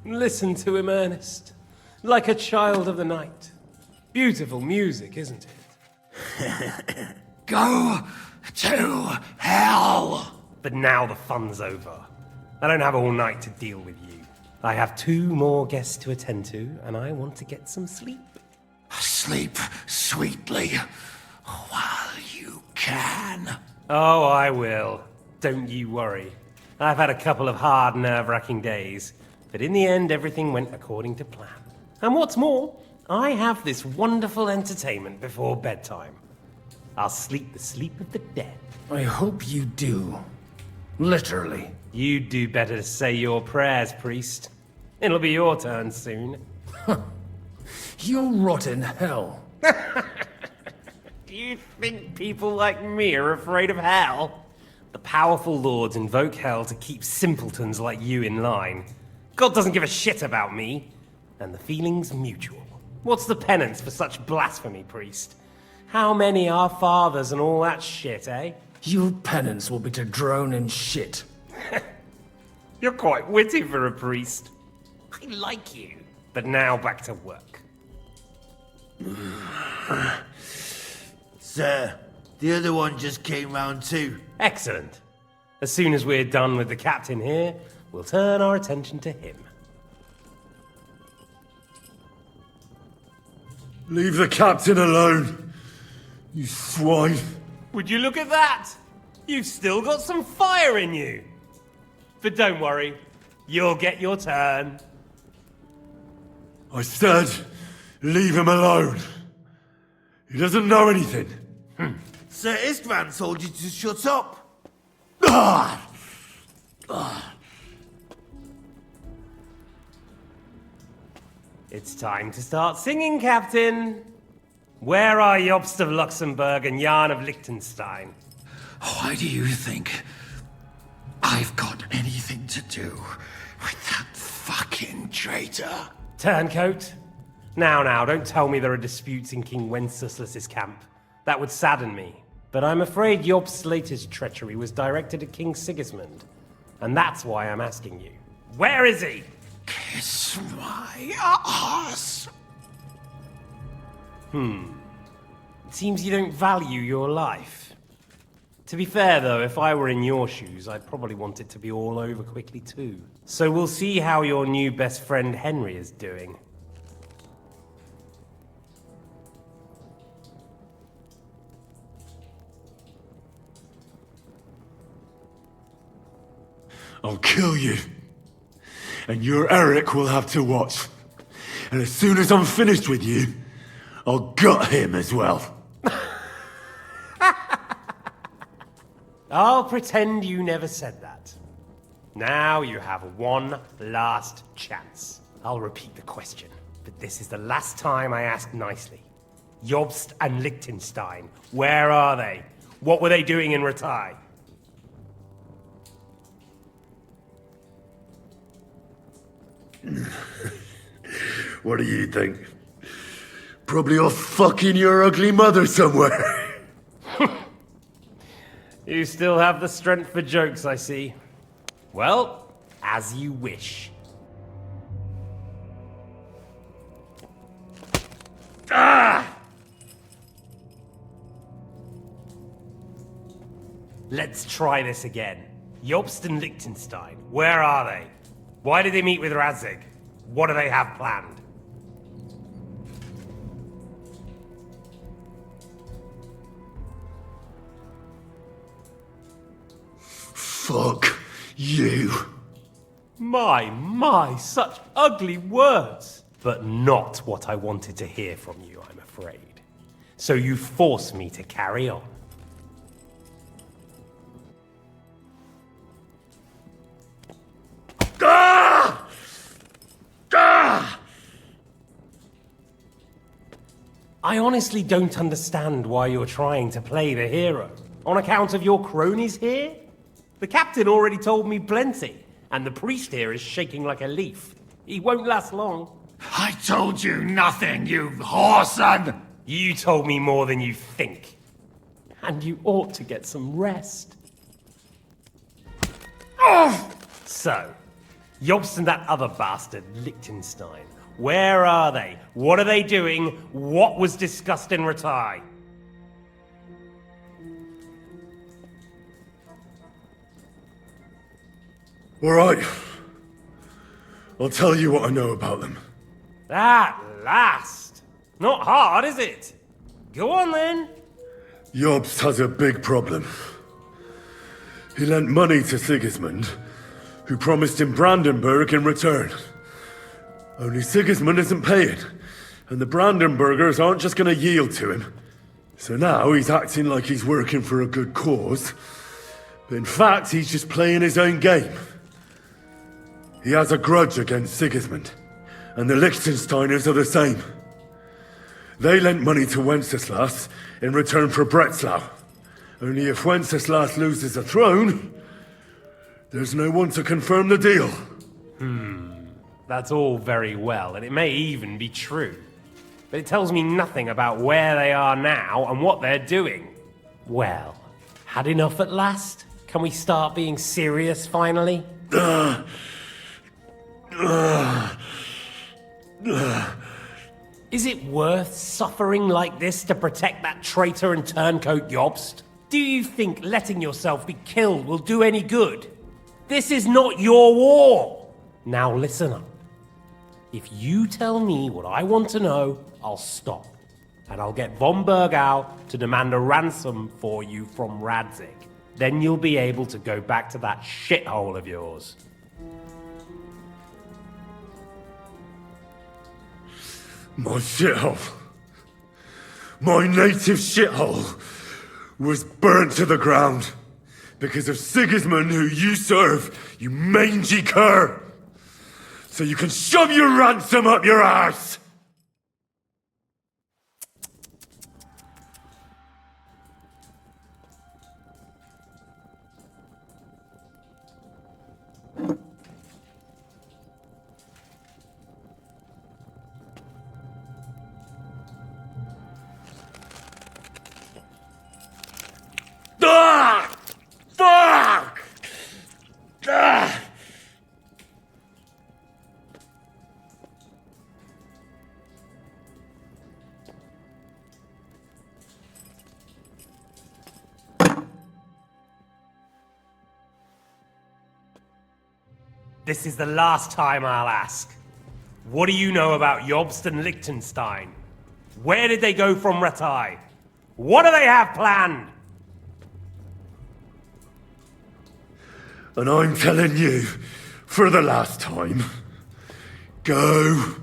Listen to him, Ernest. Like a child of the night. Beautiful music, isn't it? Go to hell! But now the fun's over. I don't have all night to deal with you. I have 2 more guests to attend to, and I want to get some sleep. Sleep sweetly while you can. Oh, I will. Don't you worry. I've had a couple of hard, nerve-wracking days, but in the end, everything went according to plan. And what's more, I have this wonderful entertainment before bedtime. I'll sleep the sleep of the dead. I hope you do. Literally. You'd do better to say your prayers, priest. It'll be your turn soon. You'll rot in hell. Do you think people like me are afraid of hell? The powerful lords invoke hell to keep simpletons like you in line. God doesn't give a shit about me. And the feeling's mutual. What's the penance for such blasphemy, priest? How many are fathers and all that shit, eh? Your penance will be to drown in shit. You're quite witty for a priest. I like you. But now back to work. Sir, the other one just came round too. Excellent. As soon as we're done with the captain here, we'll turn our attention to him. Leave the captain alone, you swine. Would you look at that? You've still got some fire in you. But don't worry, you'll get your turn. I said, leave him alone. He doesn't know anything. Sir Istvan told you to shut up. It's time to start singing, Captain. Where are Jobst of Luxembourg and Jan of Liechtenstein? Why do you think I've got anything to do with that fucking traitor? Turncoat? Now, don't tell me there are disputes in King Wenceslas's camp. That would sadden me. But I'm afraid Jobst's latest treachery was directed at King Sigismund. And that's why I'm asking you. Where is he? Kiss my ass. It seems you don't value your life. To be fair, though, if I were in your shoes, I'd probably want it to be all over quickly, too. So we'll see how your new best friend Henry is doing. I'll kill you. And your Eric will have to watch. And as soon as I'm finished with you, I'll gut him as well. I'll pretend you never said that. Now you have one last chance. I'll repeat the question, but this is the last time I ask nicely. Jobst and Liechtenstein, where are they? What were they doing in Ratai? What do you think? Probably off fucking your ugly mother somewhere. You still have the strength for jokes, I see. Well, as you wish. Let's try this again. Jobst and Liechtenstein, where are they? Why did they meet with Radzig? What do they have planned? Fuck you. My, such ugly words. But not what I wanted to hear from you, I'm afraid. So you force me to carry on. I honestly don't understand why you're trying to play the hero. On account of your cronies here? The captain already told me plenty, and the priest here is shaking like a leaf. He won't last long. I told you nothing, you whoreson! You told me more than you think. And you ought to get some rest. So, Jobst and that other bastard, Liechtenstein. Where are they? What are they doing? What was discussed in Ratai? All right. I'll tell you what I know about them. At last! Not hard, is it? Go on then. Jobst has a big problem. He lent money to Sigismund, who promised him Brandenburg in return. Only Sigismund isn't paying, and the Brandenburgers aren't just gonna yield to him. So now he's acting like he's working for a good cause, but in fact he's just playing his own game. He has a grudge against Sigismund, and the Liechtensteiners are the same. They lent money to Wenceslas in return for Breslau. Only if Wenceslas loses the throne, there's no one to confirm the deal. That's all very well, and it may even be true. But it tells me nothing about where they are now and what they're doing. Well, had enough at last? Can we start being serious finally? Is it worth suffering like this to protect that traitor and turncoat Jobst? Do you think letting yourself be killed will do any good? This is not your war! Now listen up. If you tell me what I want to know, I'll stop. And I'll get von Bergau to demand a ransom for you from Radzig. Then you'll be able to go back to that shithole of yours. My shithole. My native shithole was burnt to the ground because of Sigismund, who you serve, you mangy cur. So you can shove your ransom up your ass! Ah! Fuck! Ah! This is the last time I'll ask. What do you know about Jobst and Liechtenstein? Where did they go from Ratai? What do they have planned? And I'm telling you, for the last time, go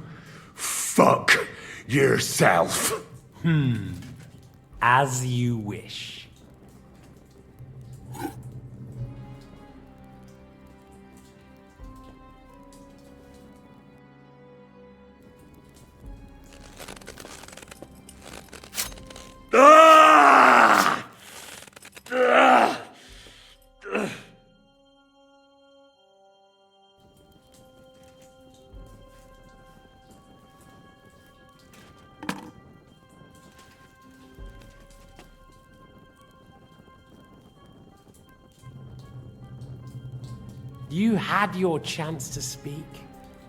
fuck yourself. As you wish. Ah! Ah! You had your chance to speak.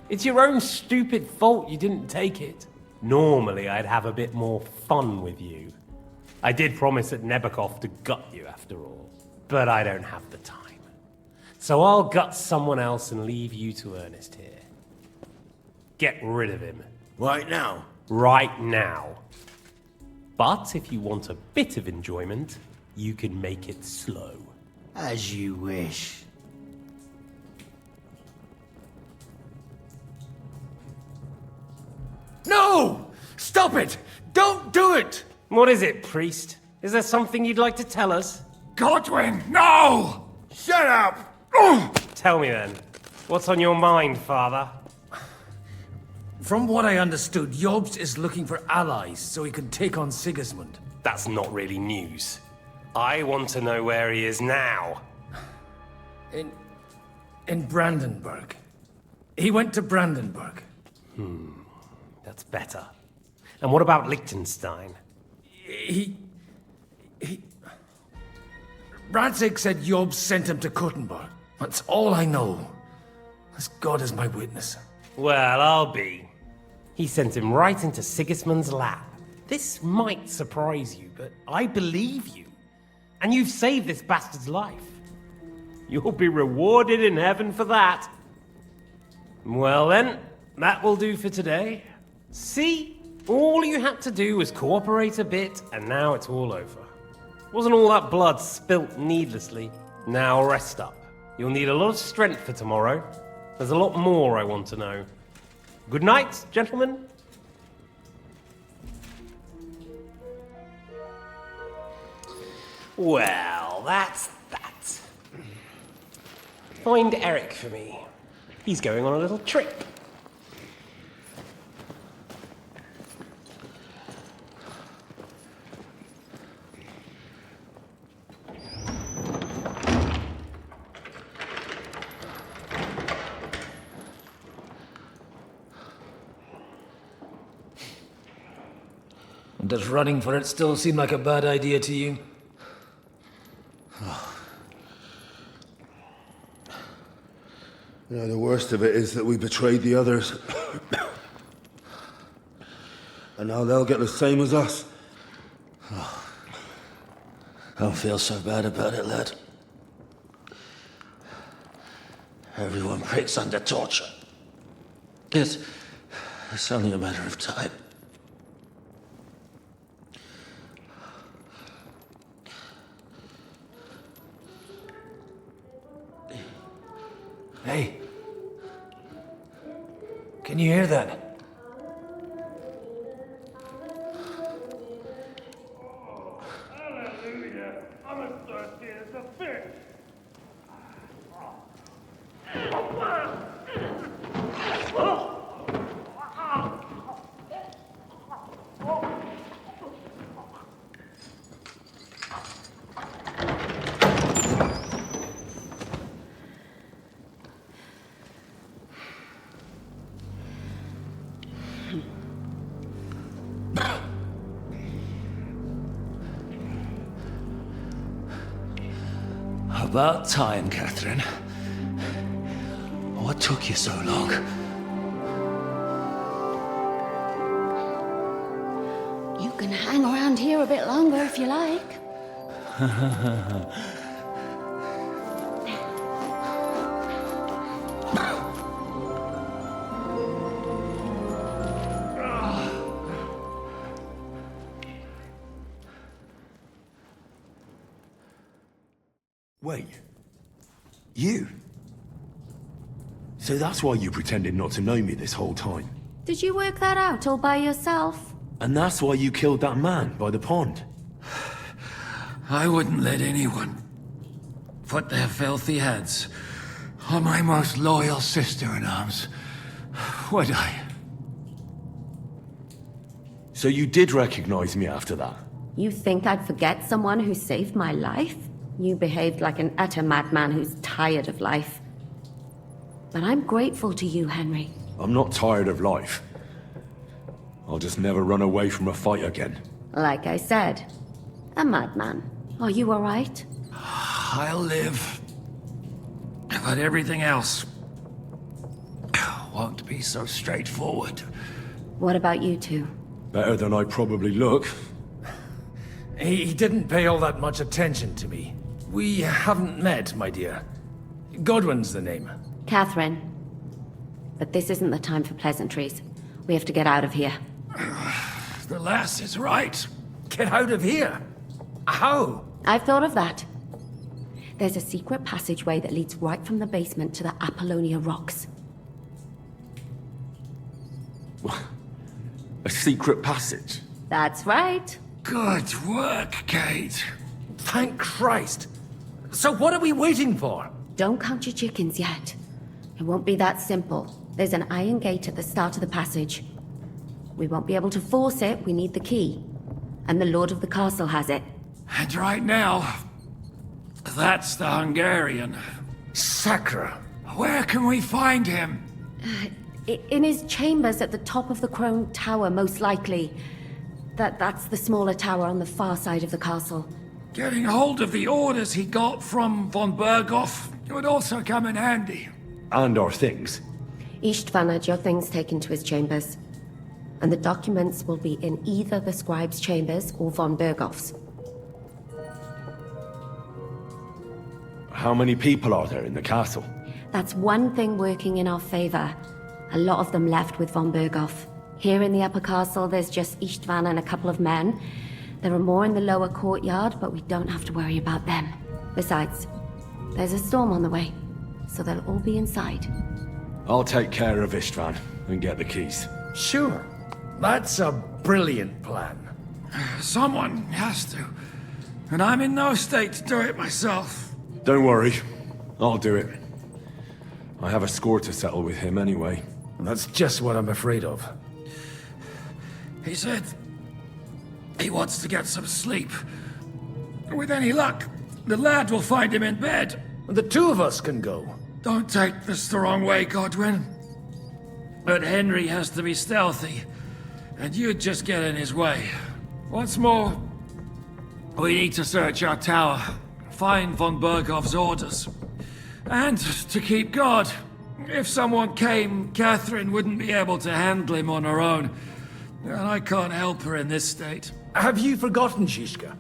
It's your own stupid fault you didn't take it. Normally, I'd have a bit more fun with you. I did promise at Nebakov to gut you after all, but I don't have the time. So I'll gut someone else and leave you to Ernest here. Get rid of him. Right now. Right now. But if you want a bit of enjoyment, you can make it slow. As you wish. No! Stop it! Don't do it! What is it, priest? Is there something you'd like to tell us? Godwin, no! Shut up! Tell me then. What's on your mind, father? From what I understood, Jobst is looking for allies so he can take on Sigismund. That's not really news. I want to know where he is now. In Brandenburg. He went to Brandenburg. That's better. And what about Liechtenstein? He... Radzig said Jobst sent him to Kuttenberg. That's all I know. As God is my witness. Well, I'll be. He sent him right into Sigismund's lap. This might surprise you, but I believe you. And you've saved this bastard's life. You'll be rewarded in heaven for that. Well then, that will do for today. See? All you had to do was cooperate a bit, and now it's all over. Wasn't all that blood spilt needlessly. Now rest up. You'll need a lot of strength for tomorrow. There's a lot more I want to know. Good night, gentlemen. Well, that's that. Find Eric for me. He's going on a little trip. Does running for it still seem like a bad idea to you? You know, the worst of it is that we betrayed the others. And now they'll get the same as us. Don't feel so bad about it, lad. Everyone breaks under torture. It's only a matter of time. Hey. Can you hear that? Hallelujah! I'm as thirsty as a fish. About time, Catherine. What took you so long? You can hang around here a bit longer if you like. Wait. You? So that's why you pretended not to know me this whole time? Did you work that out all by yourself? And that's why you killed that man by the pond? I wouldn't let anyone put their filthy heads on my most loyal sister-in-arms, would I? So you did recognize me after that? You think I'd forget someone who saved my life? You behaved like an utter madman who's tired of life. But I'm grateful to you, Henry. I'm not tired of life. I'll just never run away from a fight again. Like I said, a madman. Are you all right? I'll live. But everything else won't be so straightforward. What about you two? Better than I probably look. He didn't pay all that much attention to me. We haven't met, my dear. Godwin's the name. Catherine. But this isn't the time for pleasantries. We have to get out of here. The lass is right. Get out of here! How? I've thought of that. There's a secret passageway that leads right from the basement to the Apollonia Rocks. A secret passage? That's right. Good work, Kate. Thank Christ! So what are we waiting for? Don't count your chickens yet. It won't be that simple. There's an iron gate at the start of the passage. We won't be able to force it, we need the key. And the Lord of the Castle has it. And right now, that's the Hungarian. Sacra! Where can we find him? In his chambers at the top of the Crone Tower, most likely. That's the smaller tower on the far side of the castle. Getting hold of the orders he got from von Berghoff would also come in handy. And our things. Istvan had your things taken to his chambers. And the documents will be in either the scribe's chambers or von Berghoff's. How many people are there in the castle? That's one thing working in our favor. A lot of them left with von Berghoff. Here in the upper castle, there's just Istvan and a couple of men. There are more in the lower courtyard, but we don't have to worry about them. Besides, there's a storm on the way, so they'll all be inside. I'll take care of Istvan and get the keys. Sure. That's a brilliant plan. Someone has to. And I'm in no state to do it myself. Don't worry. I'll do it. I have a score to settle with him anyway. That's just what I'm afraid of. He said he wants to get some sleep. With any luck, the lad will find him in bed. The two of us can go. Don't take this the wrong way, Godwin. But Henry has to be stealthy, and you'd just get in his way. What's more, we need to search our tower, find von Berghoff's orders, and to keep guard. If someone came, Catherine wouldn't be able to handle him on her own, and I can't help her in this state. Have you forgotten, Shishka?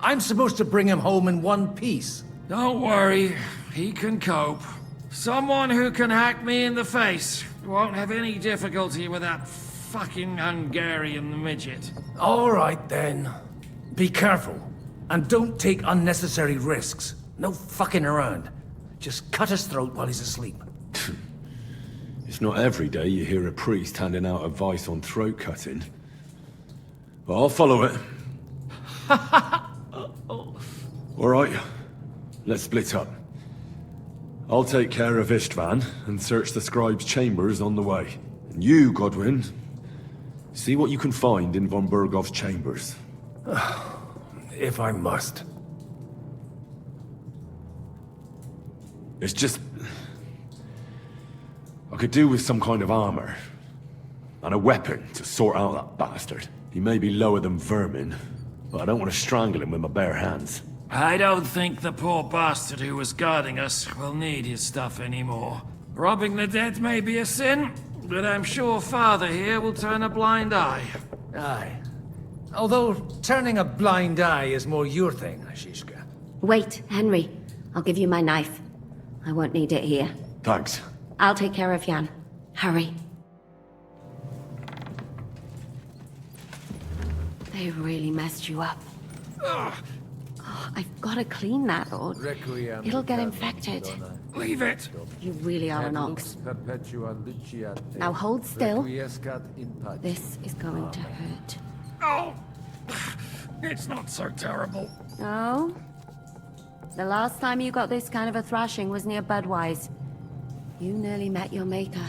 I'm supposed to bring him home in one piece. Don't worry, he can cope. Someone who can hack me in the face won't have any difficulty with that fucking Hungarian midget. All right, then. Be careful. And don't take unnecessary risks. No fucking around. Just cut his throat while he's asleep. It's not every day you hear a priest handing out advice on throat cutting. But I'll follow it. All right, let's split up. I'll take care of Istvan and search the scribe's chambers on the way. And you, Godwin, see what you can find in von Berghoff's chambers. If I must. It's just... I could do with some kind of armor. And a weapon to sort out that bastard. He may be lower than vermin, but I don't want to strangle him with my bare hands. I don't think the poor bastard who was guarding us will need his stuff anymore. Robbing the dead may be a sin, but I'm sure Father here will turn a blind eye. Aye. Although turning a blind eye is more your thing, Shishka. Wait, Henry. I'll give you my knife. I won't need it here. Thanks. I'll take care of Jan. Hurry. They really messed you up. Oh, I've got to clean that, or it'll get infected. Leave it! You really are an ox. Now hold still. This is going to hurt. Oh! It's not so terrible. Oh? The last time you got this kind of a thrashing was near Budweiser. You nearly met your maker.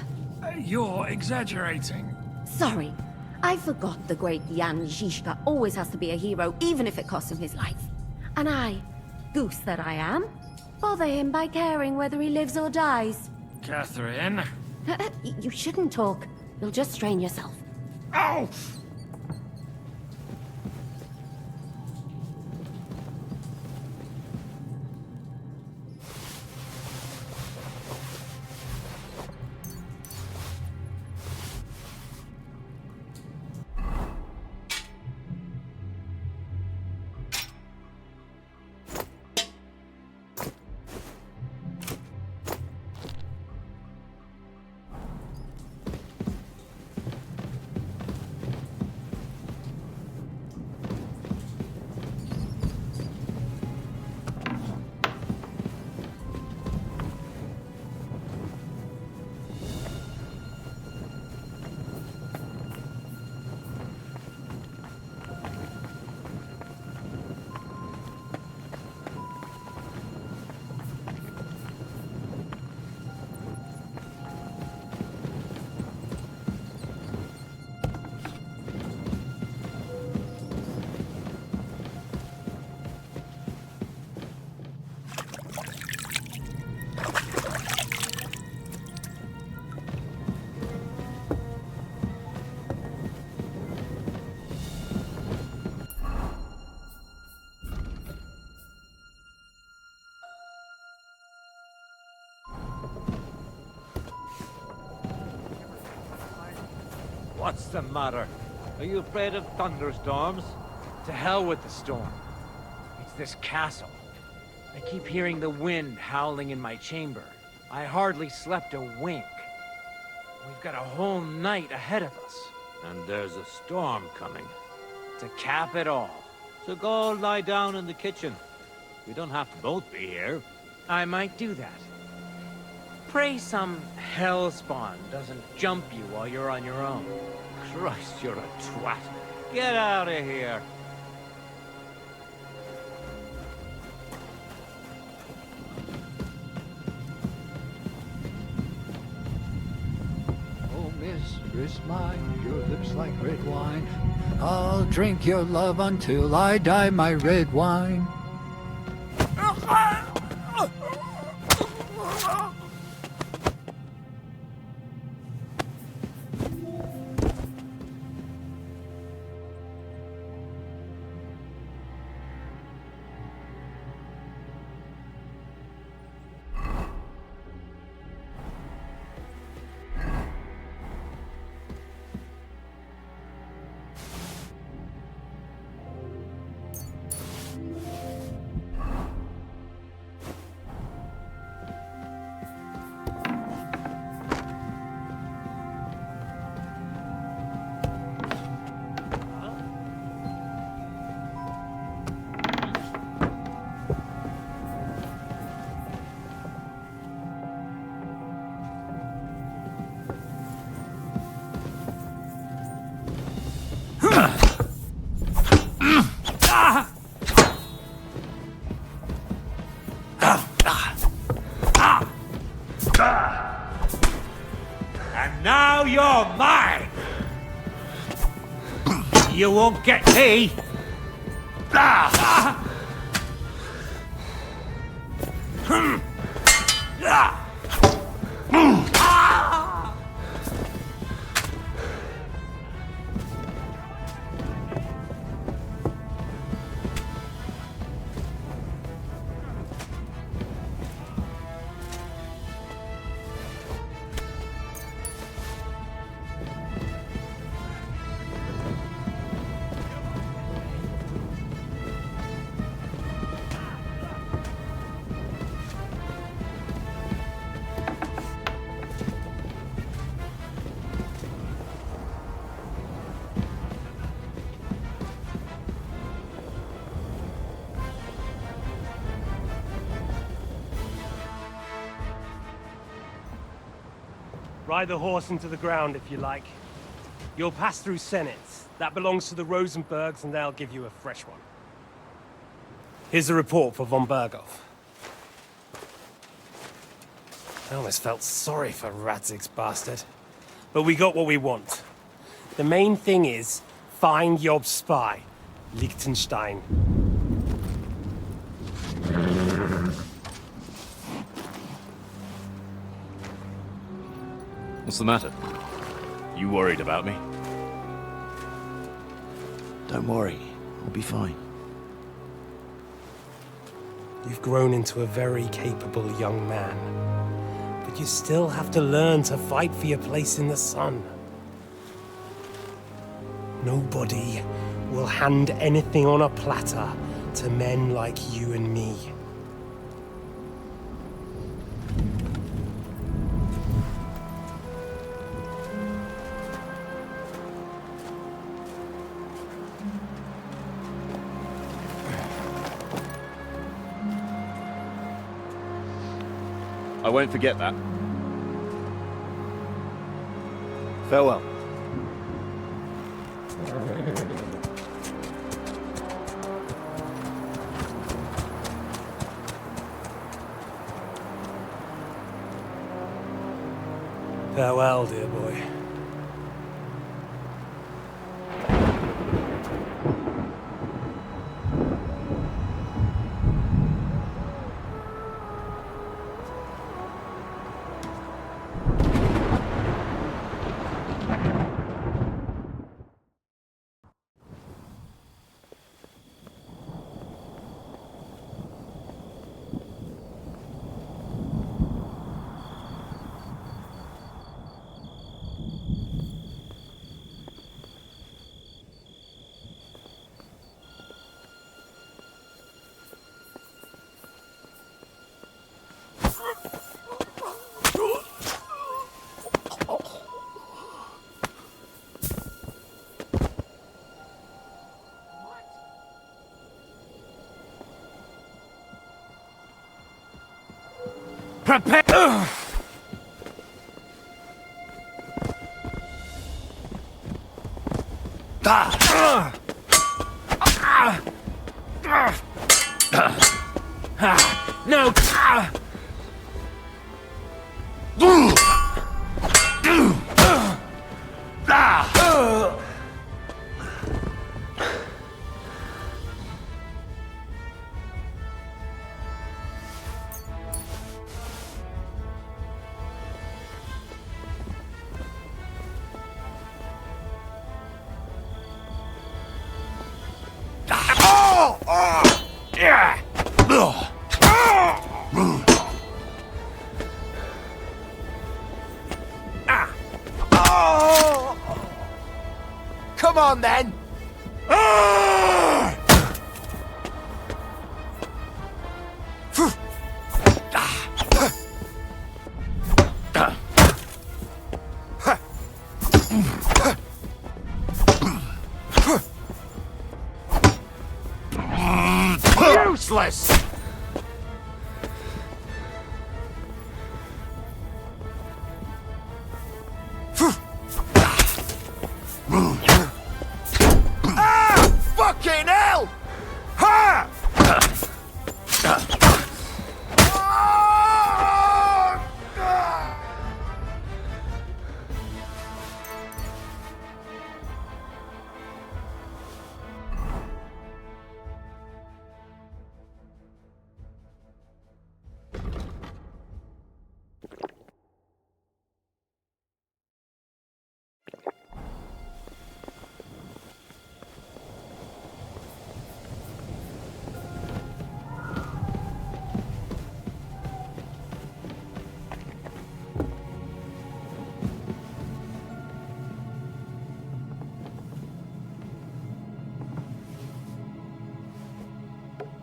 You're exaggerating. Sorry. I forgot the great Jan Zizka always has to be a hero, even if it costs him his life. And I, goose that I am, bother him by caring whether he lives or dies. Catherine? You shouldn't talk. You'll just strain yourself. Oh! What's the matter? Are you afraid of thunderstorms? To hell with the storm. It's this castle. I keep hearing the wind howling in my chamber. I hardly slept a wink. We've got a whole night ahead of us. And there's a storm coming. To cap it all. So go lie down in the kitchen. We don't have to both be here. I might do that. Pray some hellspawn doesn't jump you while you're on your own. Christ, you're a twat. Get out of here. Oh, mistress mine, your lips like red wine. I'll drink your love until I die, my red wine. And now you're mine! You won't get me! Ride the horse into the ground if you like. You'll pass through Senate. That belongs to the Rosenbergs, and they'll give you a fresh one. Here's a report for von Berghoff. I almost felt sorry for Radzig's bastard. But we got what we want. The main thing is, find Job's spy, Liechtenstein. What's the matter? You worried about me? Don't worry, we'll be fine. You've grown into a very capable young man. But you still have to learn to fight for your place in the sun. Nobody will hand anything on a platter to men like you and me. I won't forget that. Farewell. Farewell, dear boy. Prepare! No! Come on, then! Useless! Fucking hell! Ha!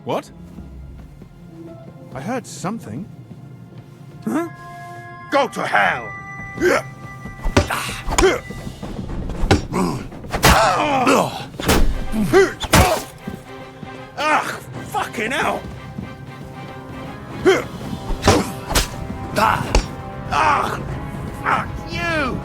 What? I heard something. Huh? Go to hell! Ah, fucking hell! Ah, fuck you!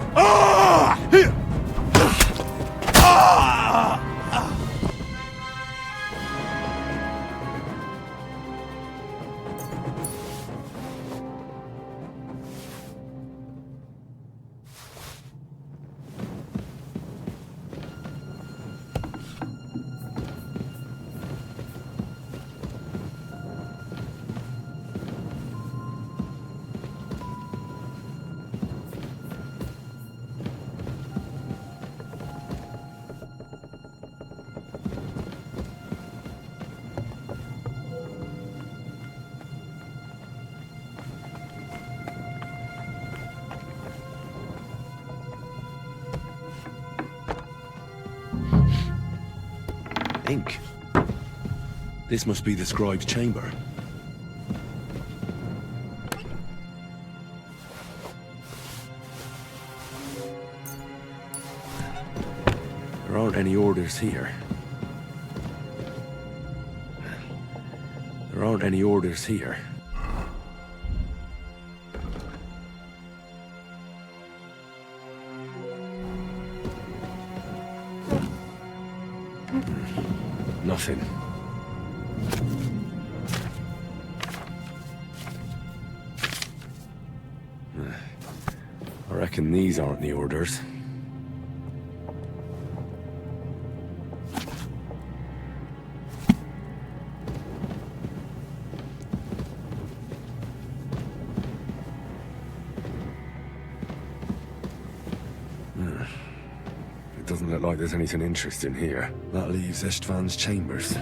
Ink. This must be the scribe's chamber. There aren't any orders here. There aren't any orders here. Nothing. I reckon these aren't the orders. It doesn't look like there's anything interesting here. That leaves Istvan's chambers.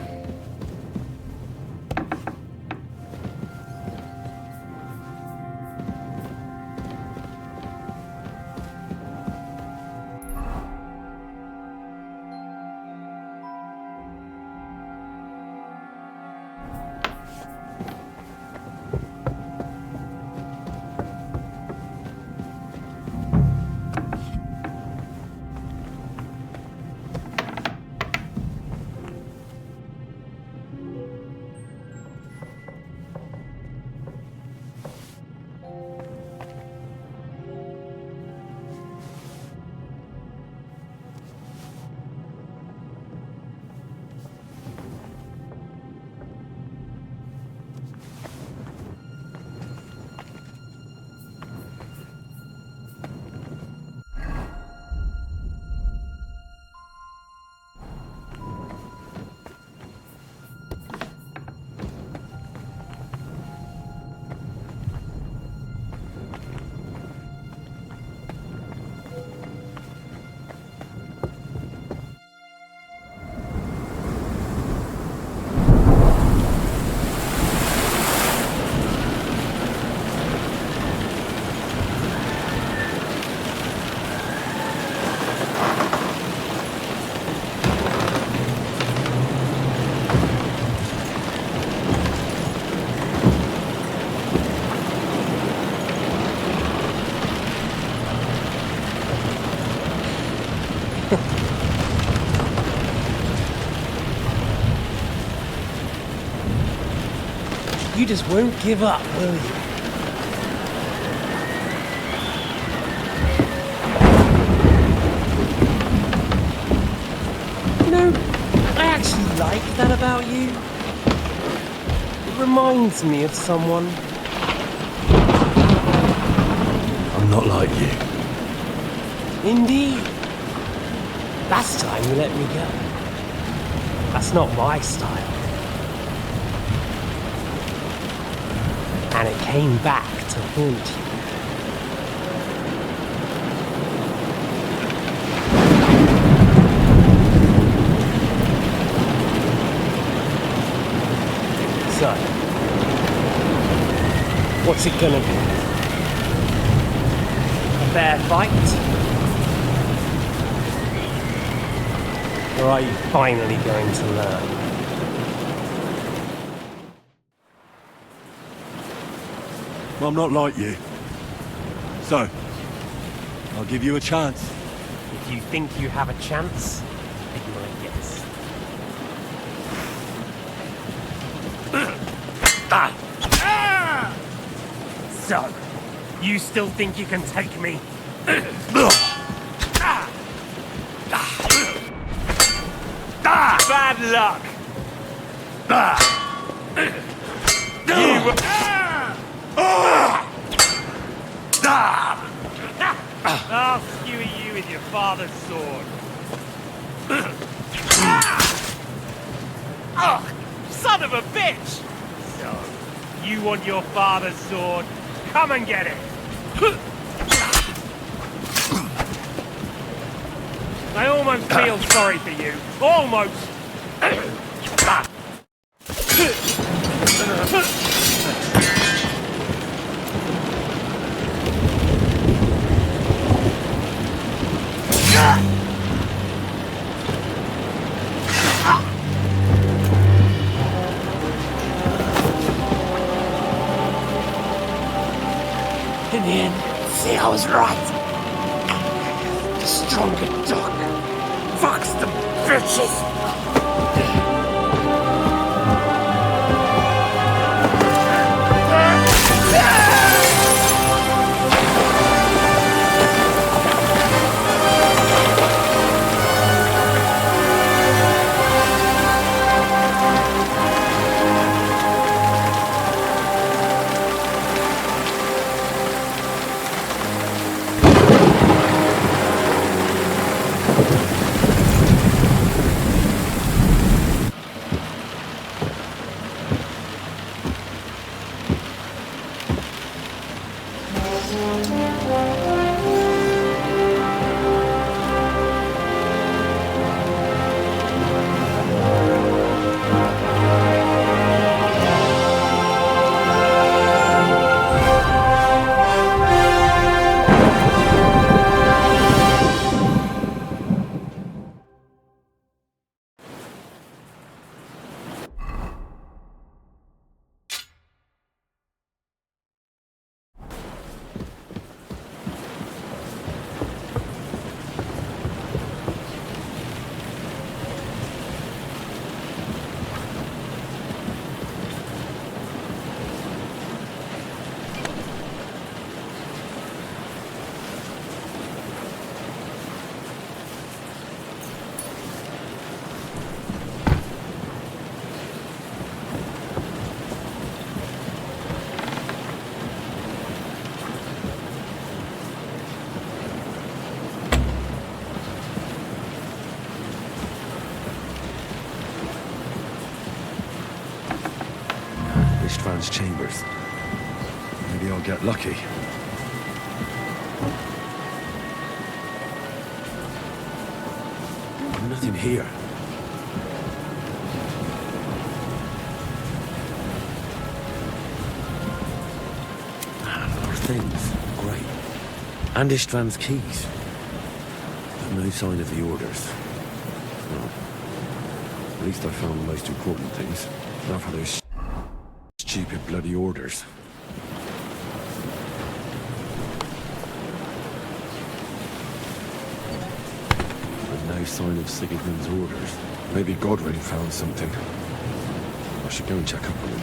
You just won't give up, will you? You know, I actually like that about you. It reminds me of someone. I'm not like you. Indeed. Last time you let me go. That's not my style. And it came back to haunt you. So, what's it gonna be? A fair fight? Or are you finally going to learn? Well, I'm not like you. So, I'll give you a chance. If you think you have a chance, take my guess. So, you still think you can take me? Bad luck! I'll skewer you with your father's sword. Oh, son of a bitch! So, you want your father's sword? Come and get it! I almost feel sorry for you. Almost! In the end, see, I was right. The stronger dog. Fucks the bitches. Ishtvan's chambers. Maybe I'll get lucky. Nothing here. More things. Great. And Ishtvan's keys. But no sign of the orders. Well, at least I found the most important things. Not for those stupid bloody orders. But no sign of Sigismund's orders. Maybe Godwin found something. I should go and check up on him.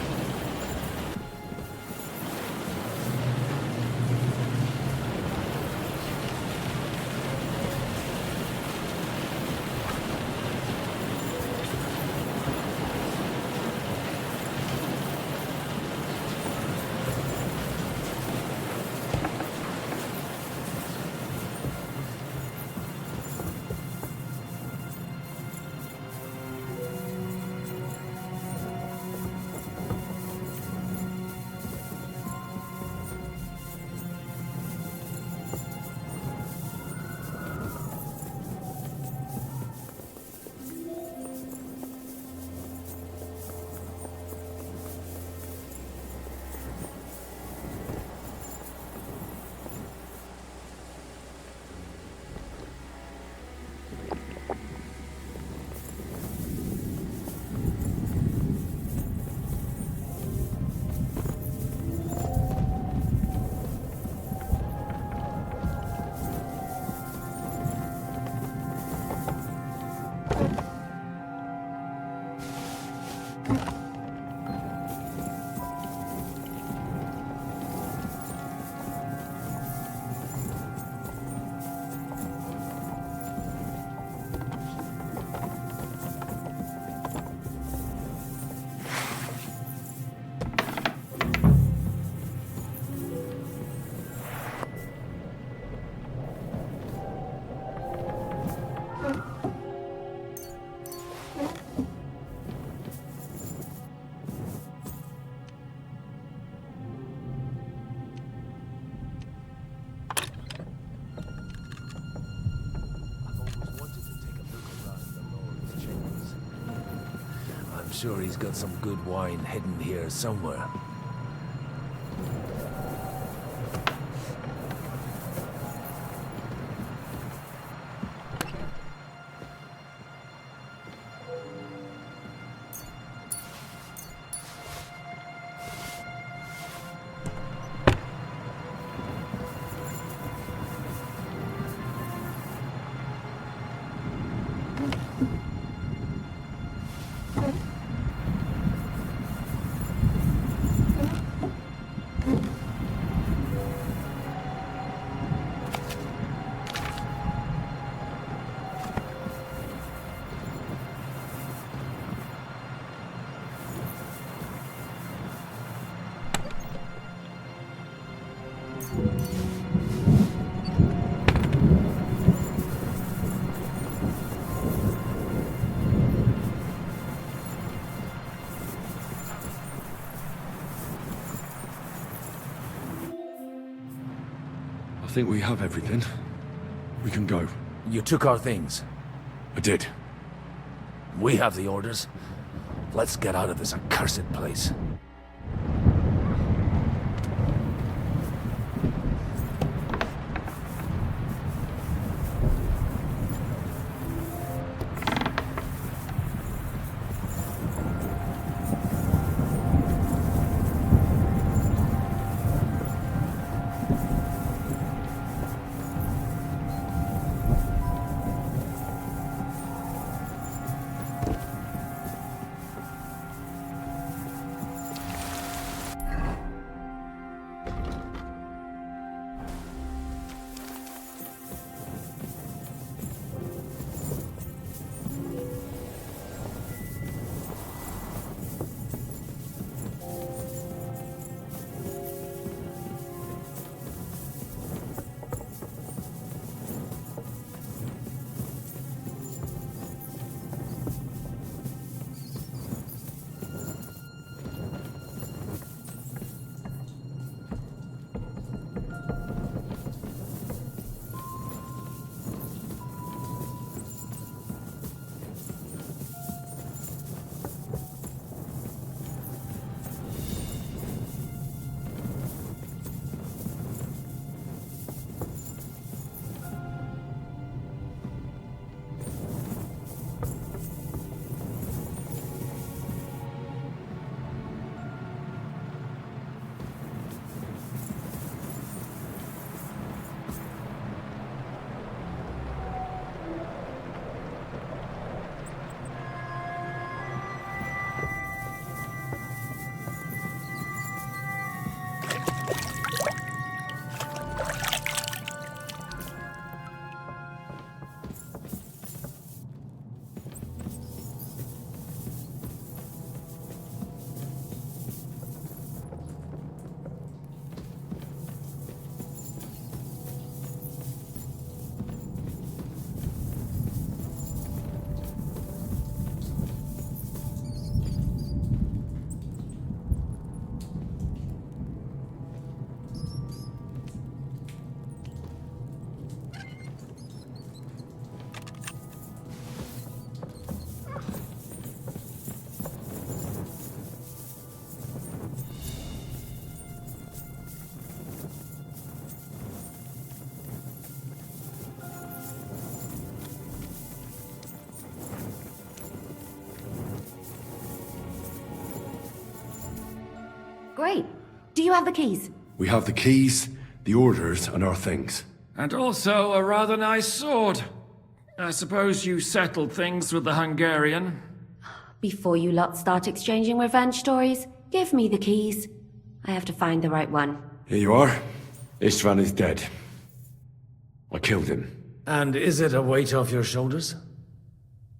sure he's got some good wine hidden here somewhere. I think we have everything. We can go. You took our things. I did. We have the orders. Let's get out of this accursed place. Great. Do you have the keys? We have the keys, the orders, and our things. And also a rather nice sword. I suppose you settled things with the Hungarian. Before you lot start exchanging revenge stories, give me the keys. I have to find the right one. Here you are. Istvan is dead. I killed him. And is it a weight off your shoulders?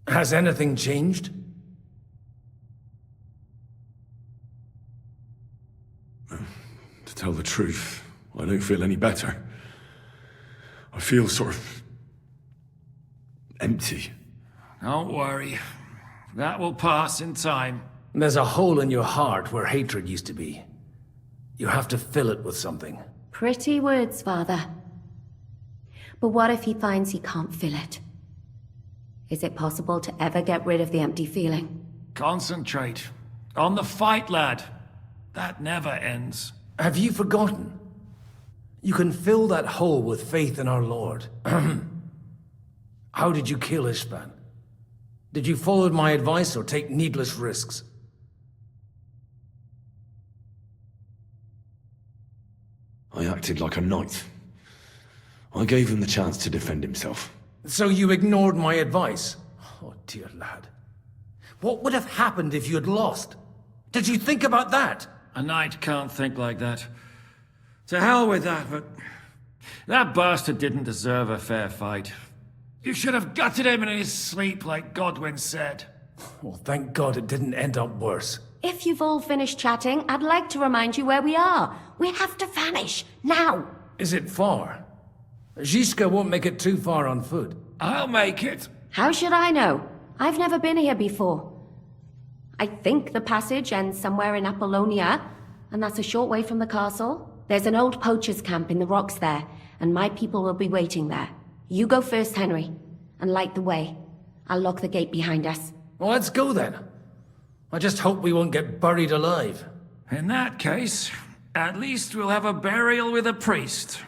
Has anything changed? To tell the truth, I don't feel any better. I feel sort of empty. Don't worry. That will pass in time. There's a hole in your heart where hatred used to be. You have to fill it with something. Pretty words, Father. But what if he finds he can't fill it? Is it possible to ever get rid of the empty feeling? Concentrate. On the fight, lad. That never ends. Have you forgotten? You can fill that hole with faith in our Lord. How did you kill Ishban? Did you follow my advice or take needless risks? I acted like a knight. I gave him the chance to defend himself. So you ignored my advice? Oh, dear lad. What would have happened if you had lost? Did you think about that? A knight can't think like that. To hell with that, but... that bastard didn't deserve a fair fight. You should have gutted him in his sleep, like Godwin said. Well, thank God it didn't end up worse. If you've all finished chatting, I'd like to remind you where we are. We have to vanish, now! Is it far? Zizka won't make it too far on foot. I'll make it. How should I know? I've never been here before. I think the passage ends somewhere in Apollonia, and that's a short way from the castle. There's an old poacher's camp in the rocks there, and my people will be waiting there. You go first, Henry, and light the way. I'll lock the gate behind us. Well, let's go then. I just hope we won't get buried alive. In that case, at least we'll have a burial with a priest.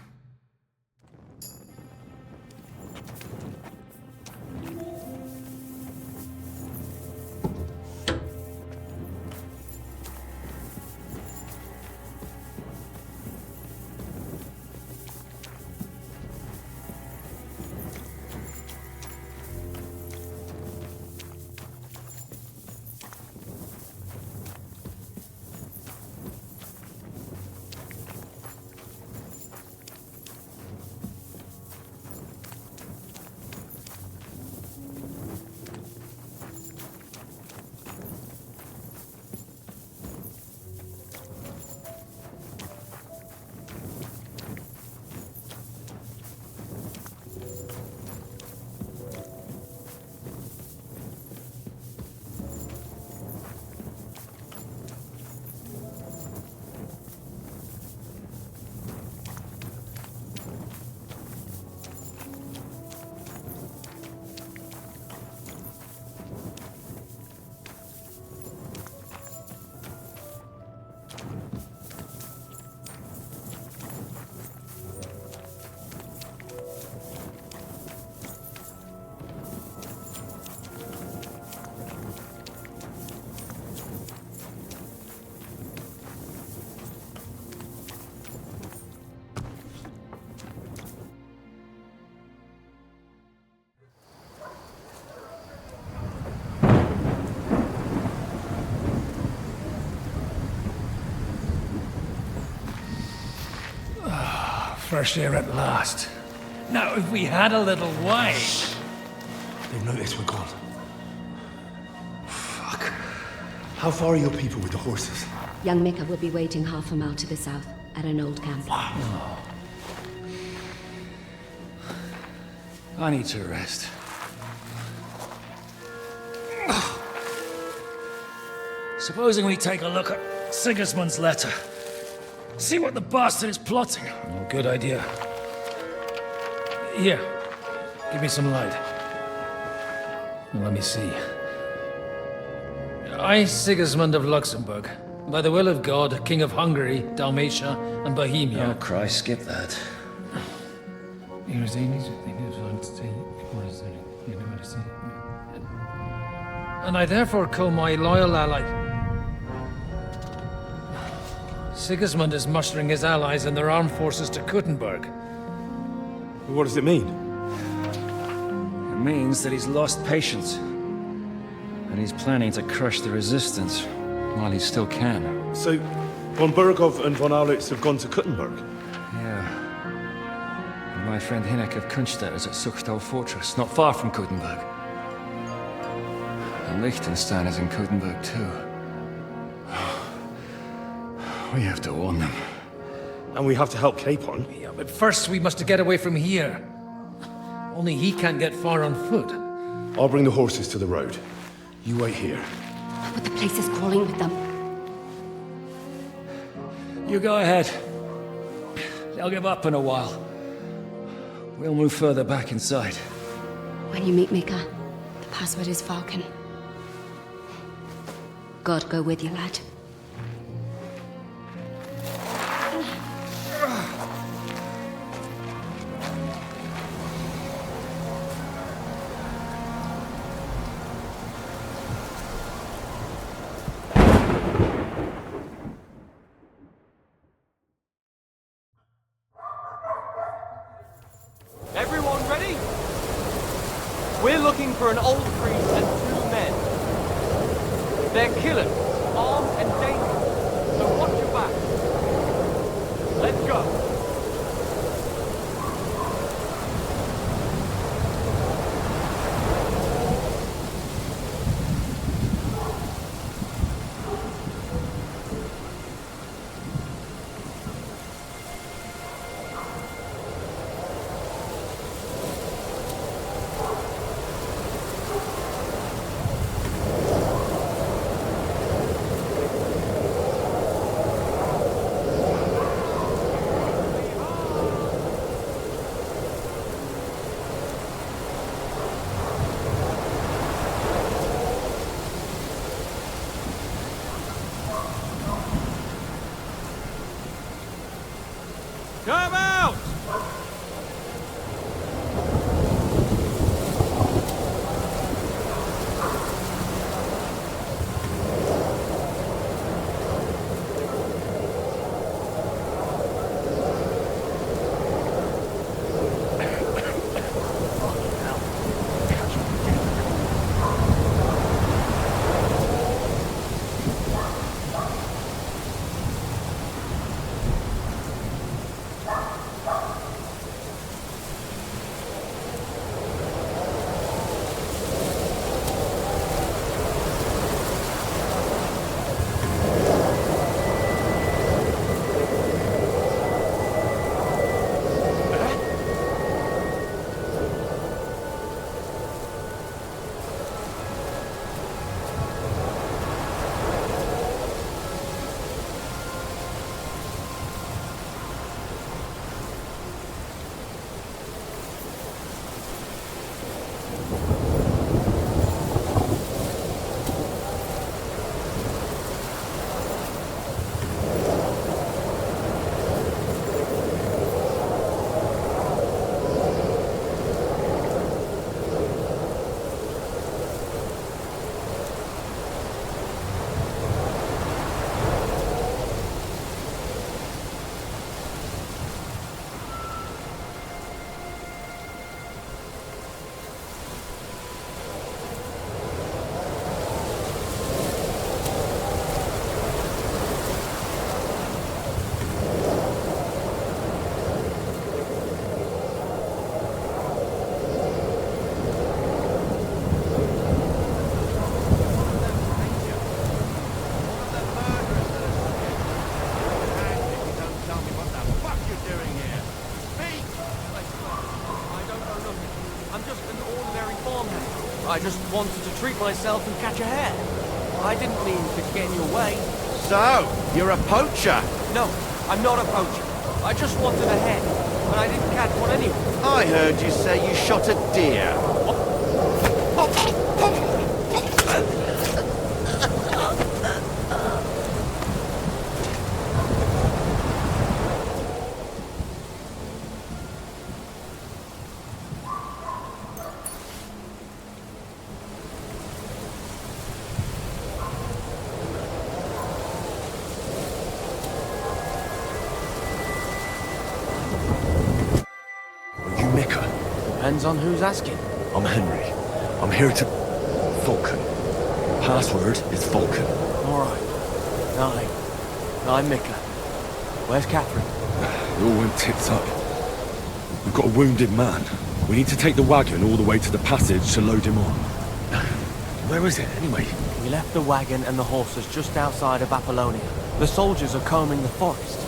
Fresh air at last. Now, if we had a little wine... They've noticed we're gone. Fuck. How far are your people with the horses? Young Mika will be waiting half a mile to the south, at an old camp. Oh. I need to rest. Supposing we take a look at Sigismund's letter. See what the bastard is plotting. Oh, good idea. Here, give me some light. Let me see. I, Sigismund of Luxembourg, by the will of God, King of Hungary, Dalmatia, and Bohemia. Oh, Christ, skip that. And I therefore call my loyal ally... Sigismund is mustering his allies and their armed forces to Kuttenberg. What does it mean? It means that he's lost patience. And he's planning to crush the resistance while he still can. So, von Burgov and von Aulitz have gone to Kuttenberg? Yeah. And my friend Hinek of Kunstedt is at Suchtal Fortress, not far from Kuttenberg. And Liechtenstein is in Kuttenberg too. We have to warn them. And we have to help Capon. Yeah, but first we must get away from here. Only he can't get far on foot. I'll bring the horses to the road. You wait here. But the place is crawling with them. You go ahead. They'll give up in a while. We'll move further back inside. When you meet Mika, the password is Falcon. God go with you, lad. Everyone ready? We're looking for an old priest and 2 men. They're killers, armed and dangerous, so watch your back. Let's go. Come out! I just wanted to treat myself and catch a hare. I didn't mean to get in your way. So, you're a poacher? No, I'm not a poacher. I just wanted a hare, but I didn't catch one anyway. I heard you say you shot a deer. Depends on who's asking. I'm Henry. I'm here to... Vulcan. Password is Vulcan. Alright. I'm Mika. Where's Catherine? It all went tits up. We've got a wounded man. We need to take the wagon all the way to the passage to load him on. Where is it, anyway? We left the wagon and the horses just outside of Apollonia. The soldiers are combing the forest.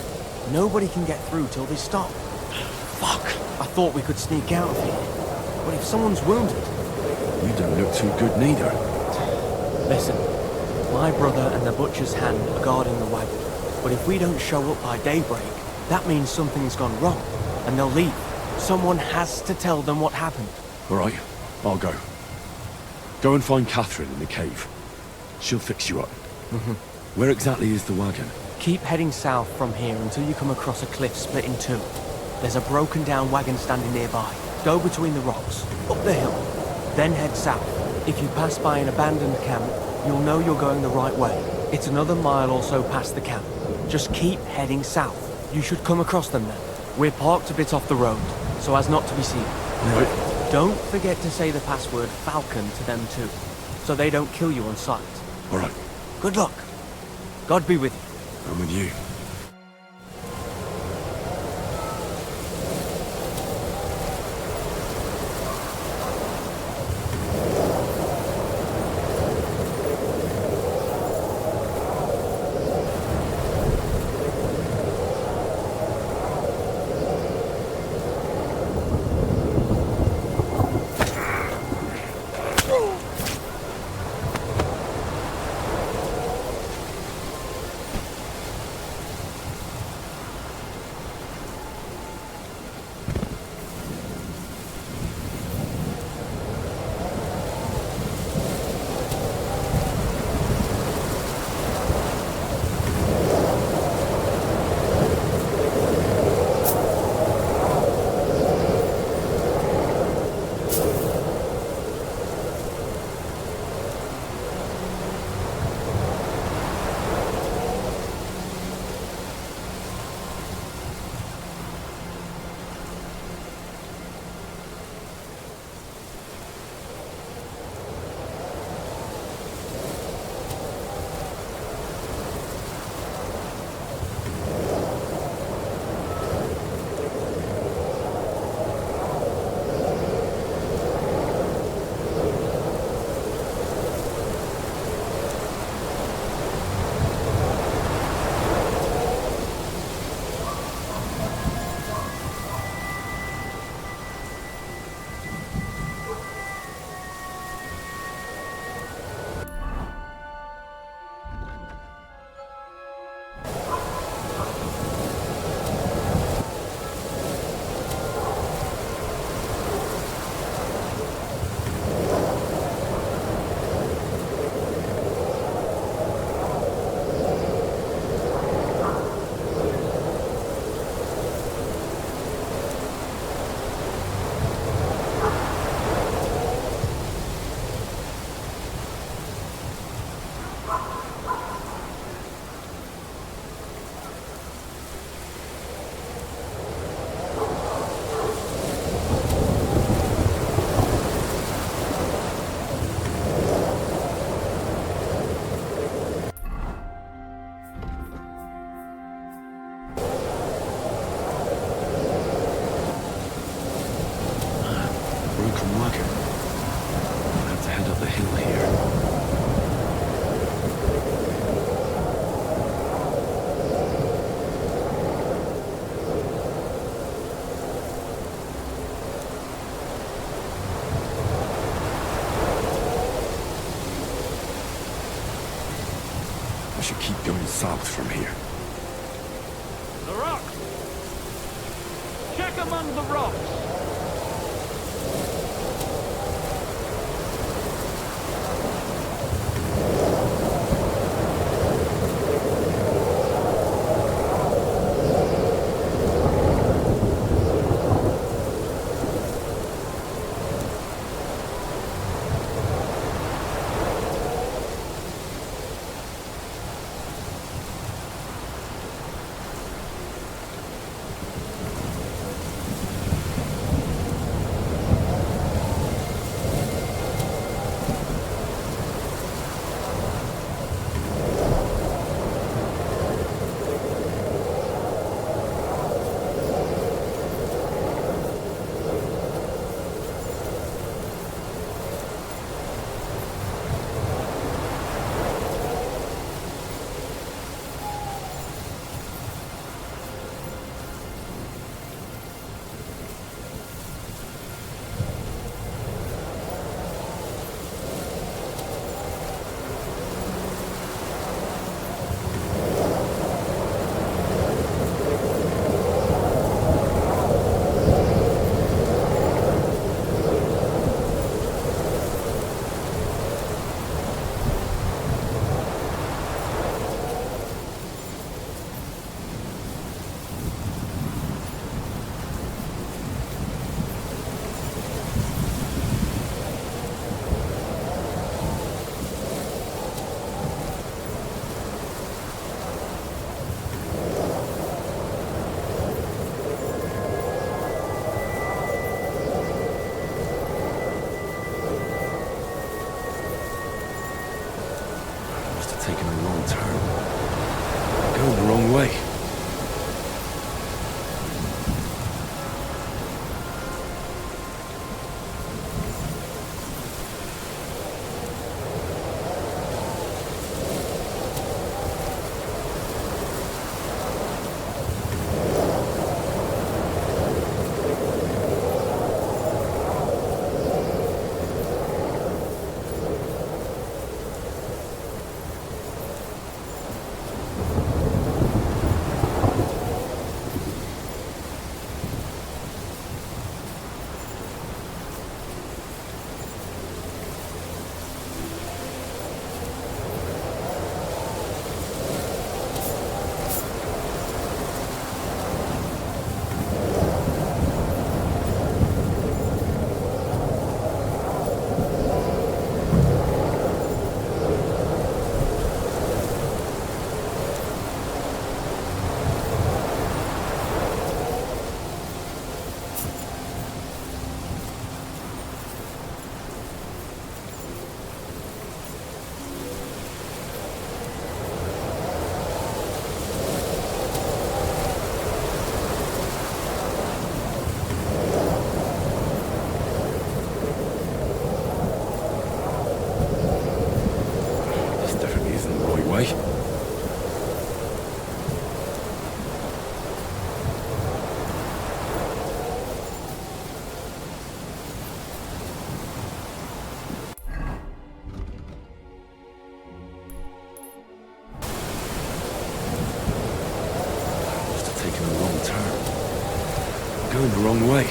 Nobody can get through till they stop. Fuck! I thought we could sneak out of here. But if someone's wounded... You don't look too good neither. Listen, my brother and the butcher's hand are guarding the wagon. But if we don't show up by daybreak, that means something's gone wrong, and they'll leave. Someone has to tell them what happened. All right, I'll go. Go and find Catherine in the cave. She'll fix you up. Where exactly is the wagon? Keep heading south from here until you come across a cliff split in two. There's a broken down wagon standing nearby. Go between the rocks, up the hill, then head south. If you pass by an abandoned camp, you'll know you're going the right way. It's another mile or so past the camp. Just keep heading south. You should come across them then. We're parked a bit off the road, so as not to be seen. Right. Don't forget to say the password Falcon to them too, so they don't kill you on sight. All right. Good luck. God be with you. I'm with you. should keep going south from here. The rocks! Check among the rocks! going the wrong way.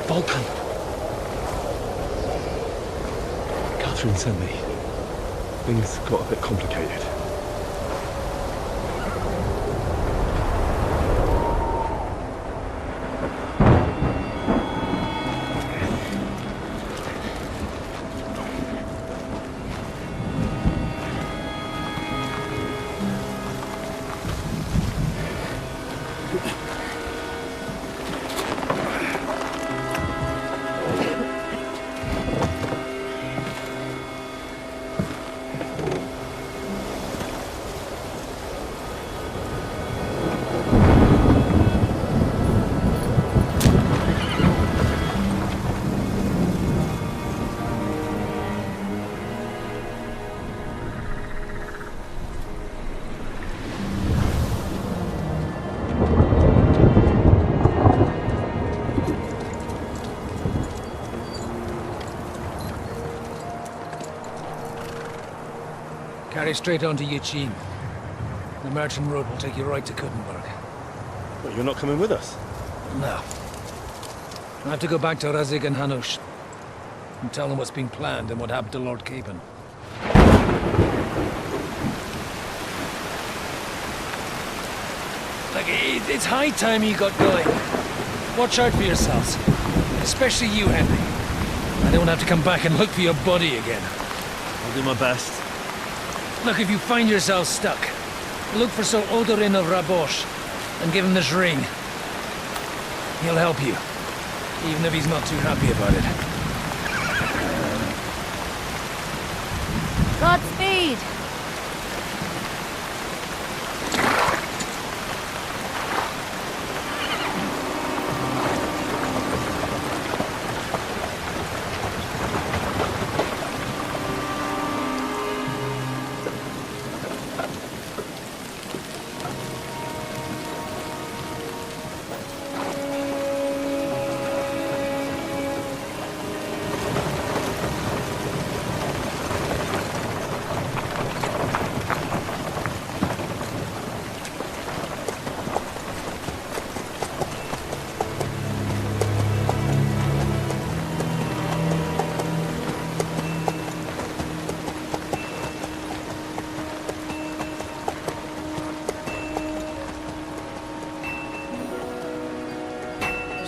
Vulcan. Catherine sent me. Things got a bit complicated. Carry straight on to Yuqin. The merchant road will take you right to Kuttenberg. But you're not coming with us? No. I have to go back to Razig and Hanush and tell them what's been planned and what happened to Lord Capon. It's high time you got going. Watch out for yourselves. Especially you, Henry. I don't have to come back and look for your body again. I'll do my best. Look, if you find yourself stuck, look for Sir Odorin of Rabosh and give him this ring. He'll help you, even if he's not too happy about it. Godspeed!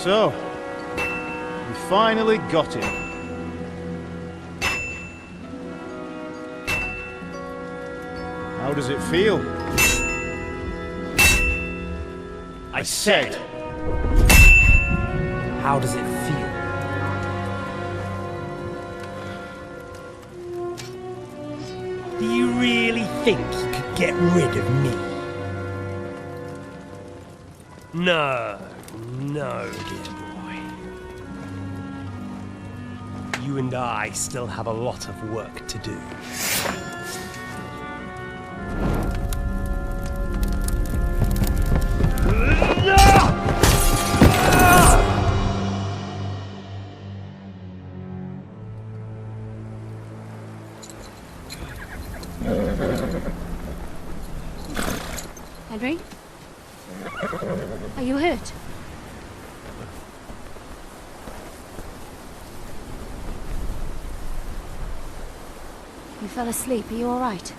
So, we finally got him. How does it feel? I said, How does it feel? Do you really think you could get rid of me? No, dear boy. You and I still have a lot of work to do. Henry? Are you hurt? You fell asleep. Are you all right?